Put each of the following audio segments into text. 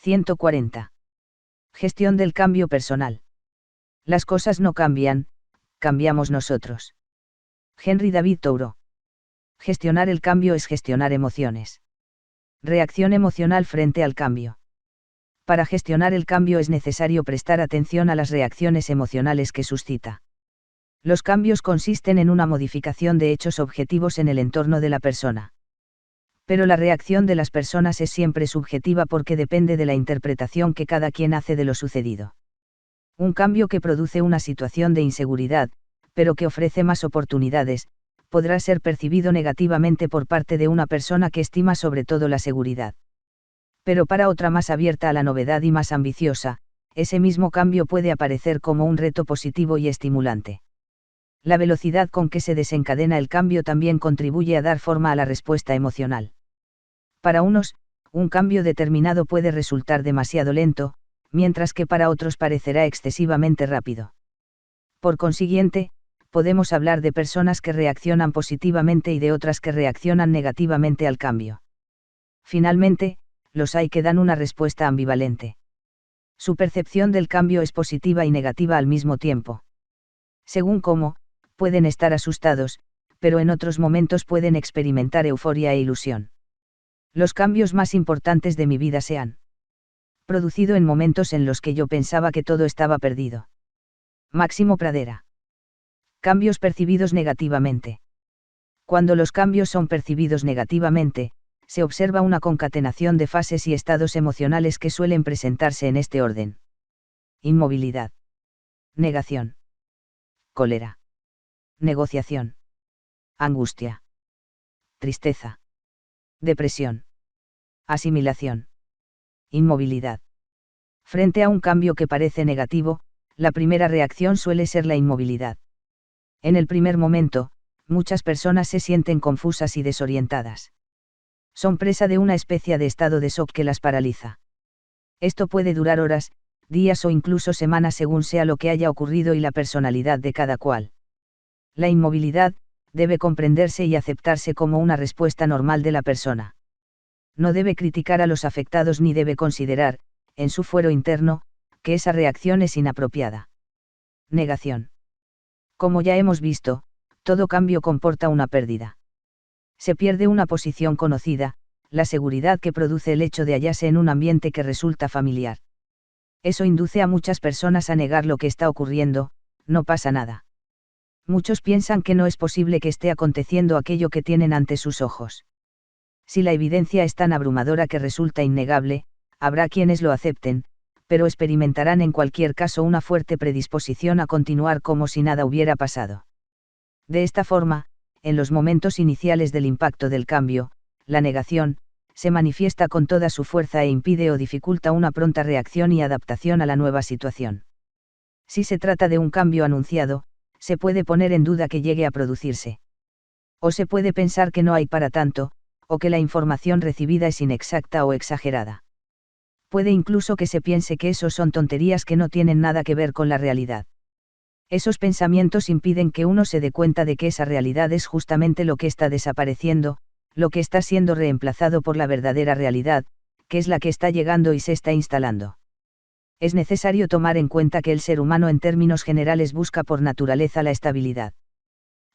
140. Gestión del cambio personal. Las cosas no cambian, cambiamos nosotros. Henry David Thoreau. Gestionar el cambio es gestionar emociones. Reacción emocional frente al cambio. Para gestionar el cambio es necesario prestar atención a las reacciones emocionales que suscita. Los cambios consisten en una modificación de hechos objetivos en el entorno de la persona. Pero la reacción de las personas es siempre subjetiva porque depende de la interpretación que cada quien hace de lo sucedido. Un cambio que produce una situación de inseguridad, pero que ofrece más oportunidades, podrá ser percibido negativamente por parte de una persona que estima sobre todo la seguridad. Pero para otra más abierta a la novedad y más ambiciosa, ese mismo cambio puede aparecer como un reto positivo y estimulante. La velocidad con que se desencadena el cambio también contribuye a dar forma a la respuesta emocional. Para unos, un cambio determinado puede resultar demasiado lento, mientras que para otros parecerá excesivamente rápido. Por consiguiente, podemos hablar de personas que reaccionan positivamente y de otras que reaccionan negativamente al cambio. Finalmente, los hay que dan una respuesta ambivalente. Su percepción del cambio es positiva y negativa al mismo tiempo. Según cómo, pueden estar asustados, pero en otros momentos pueden experimentar euforia e ilusión. Los cambios más importantes de mi vida se han producido en momentos en los que yo pensaba que todo estaba perdido. Máximo Pradera. Cambios percibidos negativamente. Cuando los cambios son percibidos negativamente, se observa una concatenación de fases y estados emocionales que suelen presentarse en este orden. Inmovilidad. Negación. Cólera. Negociación. Angustia. Tristeza. Depresión. Asimilación. Inmovilidad. Frente a un cambio que parece negativo, la primera reacción suele ser la inmovilidad. En el primer momento, muchas personas se sienten confusas y desorientadas. Son presa de una especie de estado de shock que las paraliza. Esto puede durar horas, días o incluso semanas según sea lo que haya ocurrido y la personalidad de cada cual. La inmovilidad debe comprenderse y aceptarse como una respuesta normal de la persona. No debe criticar a los afectados ni debe considerar, en su fuero interno, que esa reacción es inapropiada. Negación. Como ya hemos visto, todo cambio comporta una pérdida. Se pierde una posición conocida, la seguridad que produce el hecho de hallarse en un ambiente que resulta familiar. Eso induce a muchas personas a negar lo que está ocurriendo, no pasa nada. Muchos piensan que no es posible que esté aconteciendo aquello que tienen ante sus ojos. Si la evidencia es tan abrumadora que resulta innegable, habrá quienes lo acepten, pero experimentarán en cualquier caso una fuerte predisposición a continuar como si nada hubiera pasado. De esta forma, en los momentos iniciales del impacto del cambio, la negación se manifiesta con toda su fuerza e impide o dificulta una pronta reacción y adaptación a la nueva situación. Si se trata de un cambio anunciado, se puede poner en duda que llegue a producirse. O se puede pensar que no hay para tanto, o que la información recibida es inexacta o exagerada. Puede incluso que se piense que esos son tonterías que no tienen nada que ver con la realidad. Esos pensamientos impiden que uno se dé cuenta de que esa realidad es justamente lo que está desapareciendo, lo que está siendo reemplazado por la verdadera realidad, que es la que está llegando y se está instalando. Es necesario tomar en cuenta que el ser humano en términos generales busca por naturaleza la estabilidad.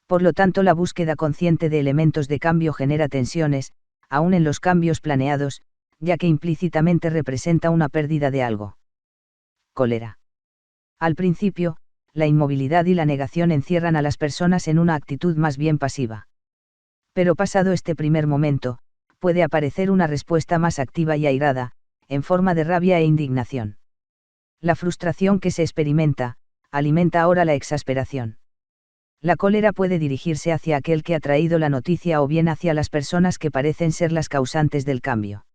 Por lo tanto, la búsqueda consciente de elementos de cambio genera tensiones, aun en los cambios planeados, ya que implícitamente representa una pérdida de algo. Cólera. Al principio, la inmovilidad y la negación encierran a las personas en una actitud más bien pasiva. Pero pasado este primer momento, puede aparecer una respuesta más activa y airada, en forma de rabia e indignación. La frustración que se experimenta, alimenta ahora la exasperación. La cólera puede dirigirse hacia aquel que ha traído la noticia o bien hacia las personas que parecen ser las causantes del cambio.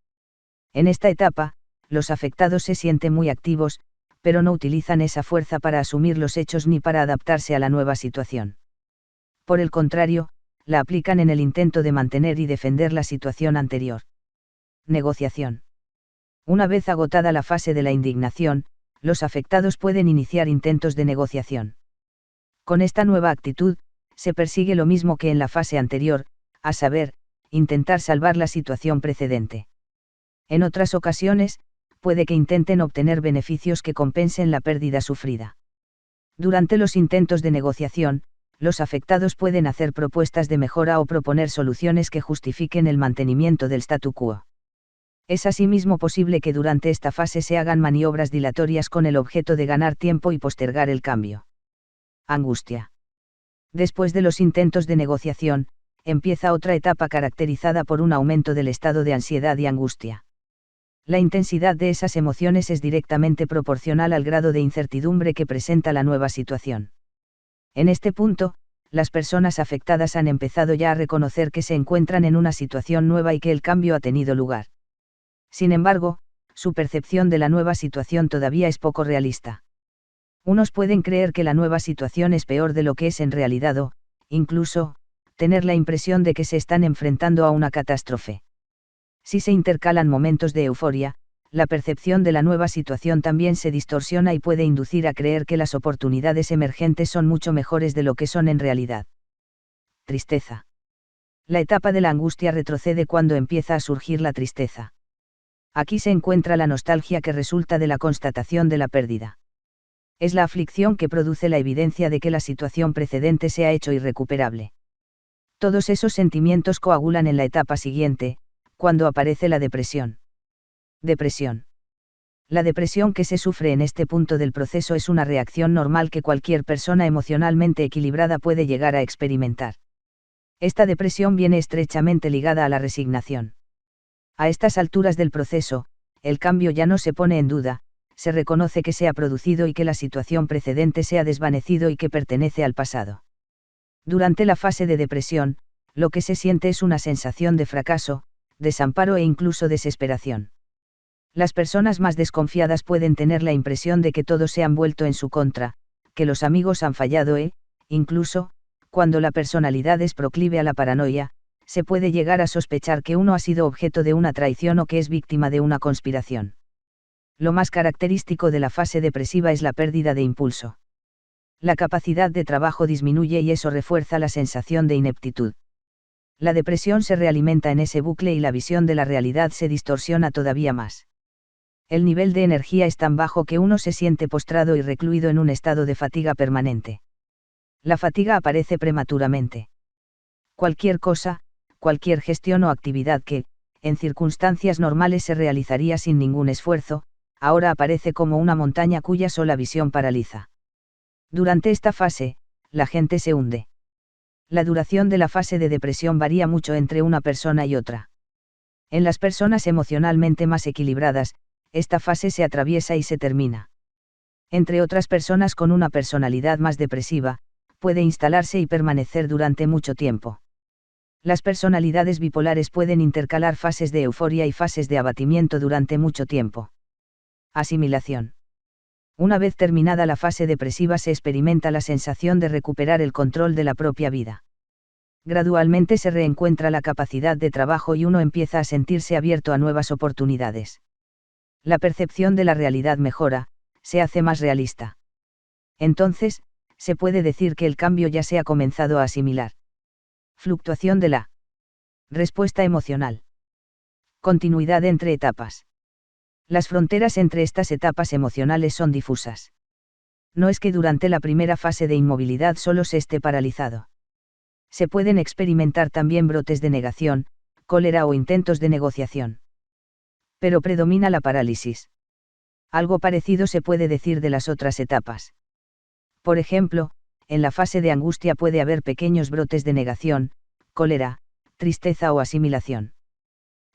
En esta etapa, los afectados se sienten muy activos, pero no utilizan esa fuerza para asumir los hechos ni para adaptarse a la nueva situación. Por el contrario, la aplican en el intento de mantener y defender la situación anterior. Negociación. Una vez agotada la fase de la indignación, los afectados pueden iniciar intentos de negociación. Con esta nueva actitud, se persigue lo mismo que en la fase anterior, a saber, intentar salvar la situación precedente. En otras ocasiones, puede que intenten obtener beneficios que compensen la pérdida sufrida. Durante los intentos de negociación, los afectados pueden hacer propuestas de mejora o proponer soluciones que justifiquen el mantenimiento del statu quo. Es asimismo posible que durante esta fase se hagan maniobras dilatorias con el objeto de ganar tiempo y postergar el cambio. Angustia. Después de los intentos de negociación, empieza otra etapa caracterizada por un aumento del estado de ansiedad y angustia. La intensidad de esas emociones es directamente proporcional al grado de incertidumbre que presenta la nueva situación. En este punto, las personas afectadas han empezado ya a reconocer que se encuentran en una situación nueva y que el cambio ha tenido lugar. Sin embargo, su percepción de la nueva situación todavía es poco realista. Unos pueden creer que la nueva situación es peor de lo que es en realidad o, incluso, tener la impresión de que se están enfrentando a una catástrofe. Si se intercalan momentos de euforia, la percepción de la nueva situación también se distorsiona y puede inducir a creer que las oportunidades emergentes son mucho mejores de lo que son en realidad. Tristeza. La etapa de la angustia retrocede cuando empieza a surgir la tristeza. Aquí se encuentra la nostalgia que resulta de la constatación de la pérdida. Es la aflicción que produce la evidencia de que la situación precedente se ha hecho irrecuperable. Todos esos sentimientos coagulan en la etapa siguiente, cuando aparece la depresión. Depresión. La depresión que se sufre en este punto del proceso es una reacción normal que cualquier persona emocionalmente equilibrada puede llegar a experimentar. Esta depresión viene estrechamente ligada a la resignación. A estas alturas del proceso, el cambio ya no se pone en duda, se reconoce que se ha producido y que la situación precedente se ha desvanecido y que pertenece al pasado. Durante la fase de depresión, lo que se siente es una sensación de fracaso, desamparo e incluso desesperación. Las personas más desconfiadas pueden tener la impresión de que todos se han vuelto en su contra, que los amigos han fallado incluso, cuando la personalidad es proclive a la paranoia, se puede llegar a sospechar que uno ha sido objeto de una traición o que es víctima de una conspiración. Lo más característico de la fase depresiva es la pérdida de impulso. La capacidad de trabajo disminuye y eso refuerza la sensación de ineptitud. La depresión se realimenta en ese bucle y la visión de la realidad se distorsiona todavía más. El nivel de energía es tan bajo que uno se siente postrado y recluido en un estado de fatiga permanente. La fatiga aparece prematuramente. Cualquier cosa, cualquier gestión o actividad que, en circunstancias normales se realizaría sin ningún esfuerzo, ahora aparece como una montaña cuya sola visión paraliza. Durante esta fase, la gente se hunde. La duración de la fase de depresión varía mucho entre una persona y otra. En las personas emocionalmente más equilibradas, esta fase se atraviesa y se termina. Entre otras personas con una personalidad más depresiva, puede instalarse y permanecer durante mucho tiempo. Las personalidades bipolares pueden intercalar fases de euforia y fases de abatimiento durante mucho tiempo. Asimilación. Una vez terminada la fase depresiva se experimenta la sensación de recuperar el control de la propia vida. Gradualmente se reencuentra la capacidad de trabajo y uno empieza a sentirse abierto a nuevas oportunidades. La percepción de la realidad mejora, se hace más realista. Entonces, se puede decir que el cambio ya se ha comenzado a asimilar. Fluctuación de la respuesta emocional. Continuidad entre etapas. Las fronteras entre estas etapas emocionales son difusas. No es que durante la primera fase de inmovilidad solo se esté paralizado. Se pueden experimentar también brotes de negación, cólera o intentos de negociación. Pero predomina la parálisis. Algo parecido se puede decir de las otras etapas. Por ejemplo, en la fase de angustia puede haber pequeños brotes de negación, cólera, tristeza o asimilación.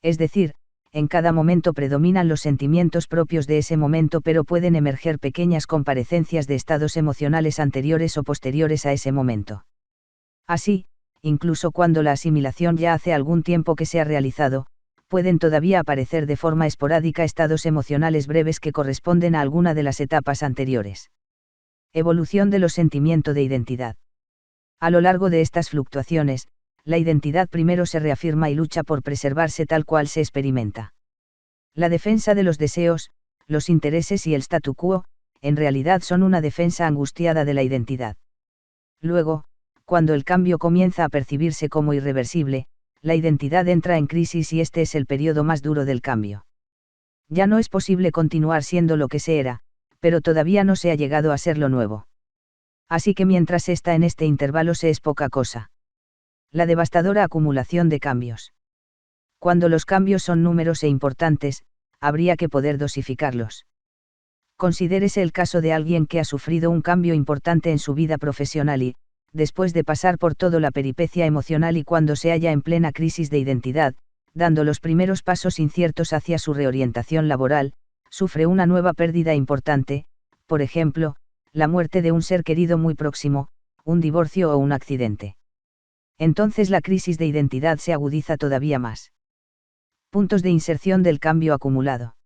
Es decir, en cada momento predominan los sentimientos propios de ese momento, pero pueden emerger pequeñas comparecencias de estados emocionales anteriores o posteriores a ese momento. Así, incluso cuando la asimilación ya hace algún tiempo que se ha realizado, pueden todavía aparecer de forma esporádica estados emocionales breves que corresponden a alguna de las etapas anteriores. Evolución de los sentimientos de identidad. A lo largo de estas fluctuaciones, la identidad primero se reafirma y lucha por preservarse tal cual se experimenta. La defensa de los deseos, los intereses y el statu quo, en realidad son una defensa angustiada de la identidad. Luego, cuando el cambio comienza a percibirse como irreversible, la identidad entra en crisis y este es el periodo más duro del cambio. Ya no es posible continuar siendo lo que se era, pero todavía no se ha llegado a ser lo nuevo. Así que mientras se está en este intervalo se es poca cosa. La devastadora acumulación de cambios. Cuando los cambios son números e importantes, habría que poder dosificarlos. Considérese el caso de alguien que ha sufrido un cambio importante en su vida profesional y, después de pasar por toda la peripecia emocional y cuando se halla en plena crisis de identidad, dando los primeros pasos inciertos hacia su reorientación laboral, sufre una nueva pérdida importante, por ejemplo, la muerte de un ser querido muy próximo, un divorcio o un accidente. Entonces la crisis de identidad se agudiza todavía más. Puntos de inserción del cambio acumulado.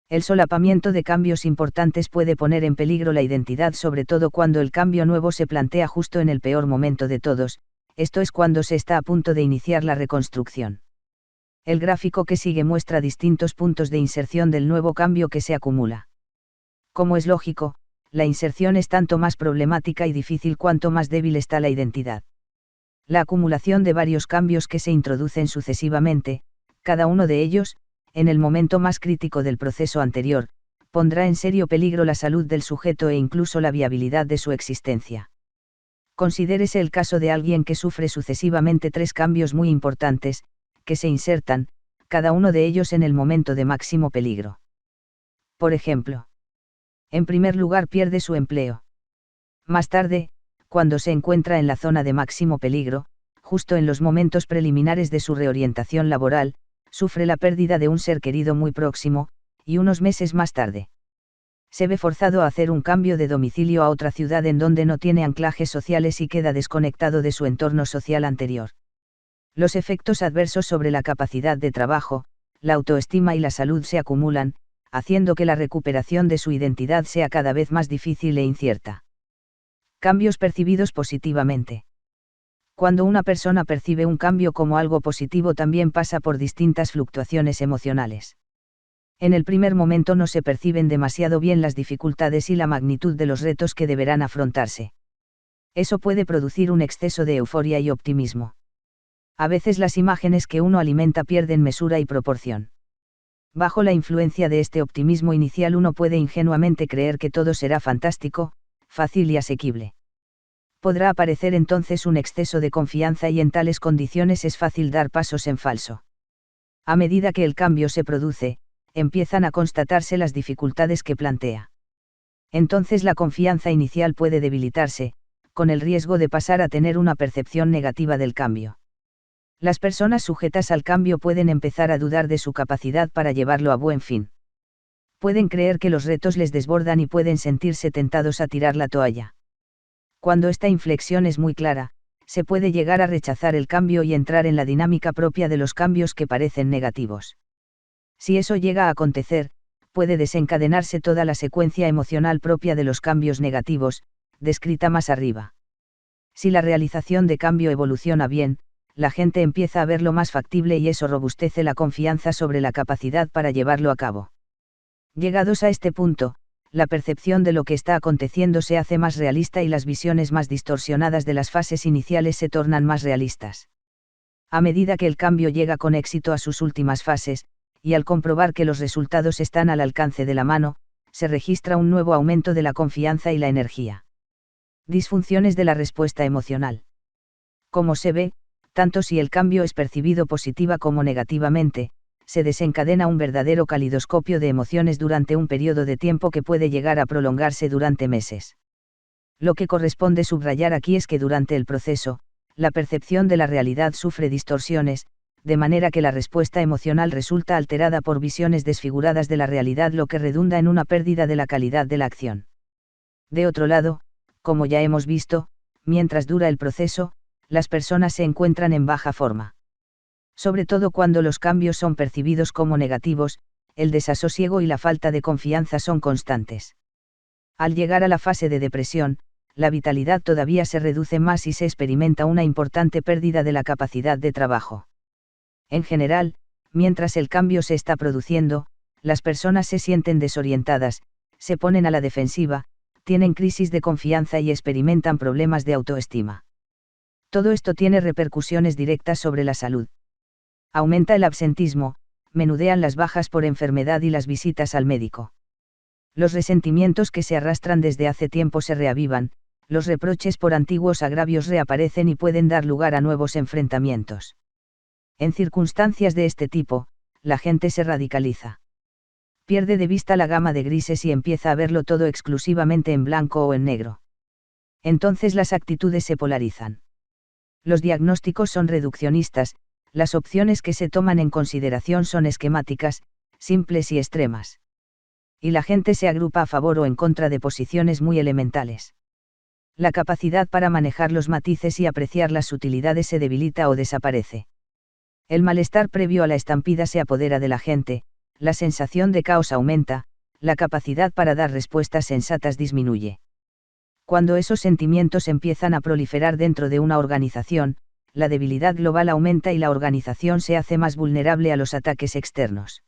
El solapamiento de cambios importantes puede poner en peligro la identidad, sobre todo cuando el cambio nuevo se plantea justo en el peor momento de todos, esto es cuando se está a punto de iniciar la reconstrucción. El gráfico que sigue muestra distintos puntos de inserción del nuevo cambio que se acumula. Como es lógico, la inserción es tanto más problemática y difícil cuanto más débil está la identidad. La acumulación de varios cambios que se introducen sucesivamente, cada uno de ellos, en el momento más crítico del proceso anterior, pondrá en serio peligro la salud del sujeto e incluso la viabilidad de su existencia. Considérese el caso de alguien que sufre sucesivamente 3 cambios muy importantes, que se insertan, cada uno de ellos en el momento de máximo peligro. Por ejemplo, en primer lugar pierde su empleo. Más tarde, cuando se encuentra en la zona de máximo peligro, justo en los momentos preliminares de su reorientación laboral, sufre la pérdida de un ser querido muy próximo, y unos meses más tarde se ve forzado a hacer un cambio de domicilio a otra ciudad en donde no tiene anclajes sociales y queda desconectado de su entorno social anterior. Los efectos adversos sobre la capacidad de trabajo, la autoestima y la salud se acumulan, haciendo que la recuperación de su identidad sea cada vez más difícil e incierta. Cambios percibidos positivamente. Cuando una persona percibe un cambio como algo positivo, también pasa por distintas fluctuaciones emocionales. En el primer momento no se perciben demasiado bien las dificultades y la magnitud de los retos que deberán afrontarse. Eso puede producir un exceso de euforia y optimismo. A veces las imágenes que uno alimenta pierden mesura y proporción. Bajo la influencia de este optimismo inicial uno puede ingenuamente creer que todo será fantástico, fácil y asequible. Podrá aparecer entonces un exceso de confianza y en tales condiciones es fácil dar pasos en falso. A medida que el cambio se produce, empiezan a constatarse las dificultades que plantea. Entonces la confianza inicial puede debilitarse, con el riesgo de pasar a tener una percepción negativa del cambio. Las personas sujetas al cambio pueden empezar a dudar de su capacidad para llevarlo a buen fin. Pueden creer que los retos les desbordan y pueden sentirse tentados a tirar la toalla. Cuando esta inflexión es muy clara, se puede llegar a rechazar el cambio y entrar en la dinámica propia de los cambios que parecen negativos. Si eso llega a acontecer, puede desencadenarse toda la secuencia emocional propia de los cambios negativos, descrita más arriba. Si la realización de cambio evoluciona bien, la gente empieza a verlo más factible y eso robustece la confianza sobre la capacidad para llevarlo a cabo. Llegados a este punto, la percepción de lo que está aconteciendo se hace más realista y las visiones más distorsionadas de las fases iniciales se tornan más realistas. A medida que el cambio llega con éxito a sus últimas fases, y al comprobar que los resultados están al alcance de la mano, se registra un nuevo aumento de la confianza y la energía. Disfunciones de la respuesta emocional. Como se ve, tanto si el cambio es percibido positiva como negativamente, se desencadena un verdadero calidoscopio de emociones durante un periodo de tiempo que puede llegar a prolongarse durante meses. Lo que corresponde subrayar aquí es que durante el proceso, la percepción de la realidad sufre distorsiones, de manera que la respuesta emocional resulta alterada por visiones desfiguradas de la realidad, lo que redunda en una pérdida de la calidad de la acción. De otro lado, como ya hemos visto, mientras dura el proceso, las personas se encuentran en baja forma. Sobre todo cuando los cambios son percibidos como negativos, el desasosiego y la falta de confianza son constantes. Al llegar a la fase de depresión, la vitalidad todavía se reduce más y se experimenta una importante pérdida de la capacidad de trabajo. En general, mientras el cambio se está produciendo, las personas se sienten desorientadas, se ponen a la defensiva, tienen crisis de confianza y experimentan problemas de autoestima. Todo esto tiene repercusiones directas sobre la salud. Aumenta el absentismo, menudean las bajas por enfermedad y las visitas al médico. Los resentimientos que se arrastran desde hace tiempo se reavivan, los reproches por antiguos agravios reaparecen y pueden dar lugar a nuevos enfrentamientos. En circunstancias de este tipo, la gente se radicaliza. Pierde de vista la gama de grises y empieza a verlo todo exclusivamente en blanco o en negro. Entonces las actitudes se polarizan. Los diagnósticos son reduccionistas, las opciones que se toman en consideración son esquemáticas, simples y extremas. Y la gente se agrupa a favor o en contra de posiciones muy elementales. La capacidad para manejar los matices y apreciar las sutilidades se debilita o desaparece. El malestar previo a la estampida se apodera de la gente, la sensación de caos aumenta, la capacidad para dar respuestas sensatas disminuye. Cuando esos sentimientos empiezan a proliferar dentro de una organización, la debilidad global aumenta y la organización se hace más vulnerable a los ataques externos.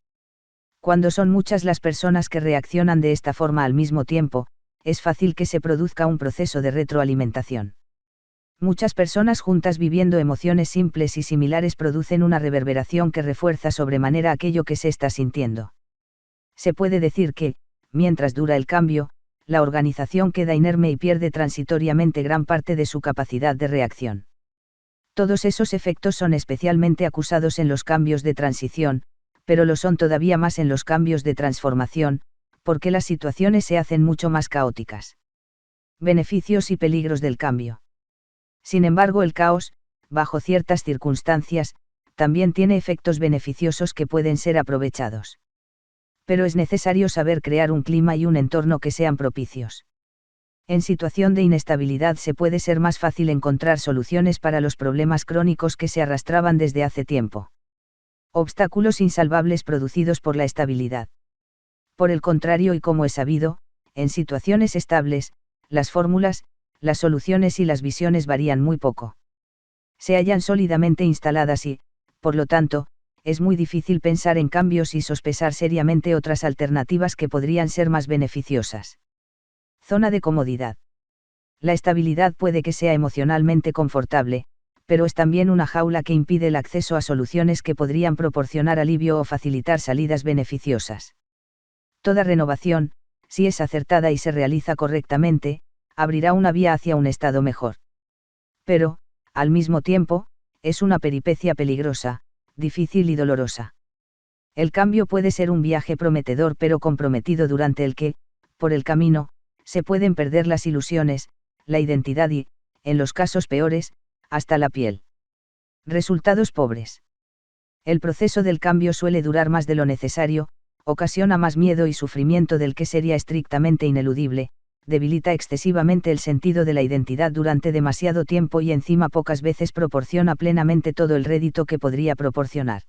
Cuando son muchas las personas que reaccionan de esta forma al mismo tiempo, es fácil que se produzca un proceso de retroalimentación. Muchas personas juntas viviendo emociones simples y similares producen una reverberación que refuerza sobremanera aquello que se está sintiendo. Se puede decir que, mientras dura el cambio, la organización queda inerme y pierde transitoriamente gran parte de su capacidad de reacción. Todos esos efectos son especialmente acusados en los cambios de transición, pero lo son todavía más en los cambios de transformación, porque las situaciones se hacen mucho más caóticas. Beneficios y peligros del cambio. Sin embargo, el caos, bajo ciertas circunstancias, también tiene efectos beneficiosos que pueden ser aprovechados. Pero es necesario saber crear un clima y un entorno que sean propicios. En situación de inestabilidad se puede ser más fácil encontrar soluciones para los problemas crónicos que se arrastraban desde hace tiempo. Obstáculos insalvables producidos por la estabilidad. Por el contrario, y como es sabido, en situaciones estables, las fórmulas, las soluciones y las visiones varían muy poco. Se hallan sólidamente instaladas y, por lo tanto, es muy difícil pensar en cambios y sospechar seriamente otras alternativas que podrían ser más beneficiosas. Zona de comodidad. La estabilidad puede que sea emocionalmente confortable, pero es también una jaula que impide el acceso a soluciones que podrían proporcionar alivio o facilitar salidas beneficiosas. Toda renovación, si es acertada y se realiza correctamente, abrirá una vía hacia un estado mejor. Pero, al mismo tiempo, es una peripecia peligrosa, difícil y dolorosa. El cambio puede ser un viaje prometedor pero comprometido durante el que, por el camino, se pueden perder las ilusiones, la identidad y, en los casos peores, hasta la piel. Resultados pobres. El proceso del cambio suele durar más de lo necesario, ocasiona más miedo y sufrimiento del que sería estrictamente ineludible, debilita excesivamente el sentido de la identidad durante demasiado tiempo y encima pocas veces proporciona plenamente todo el rédito que podría proporcionar.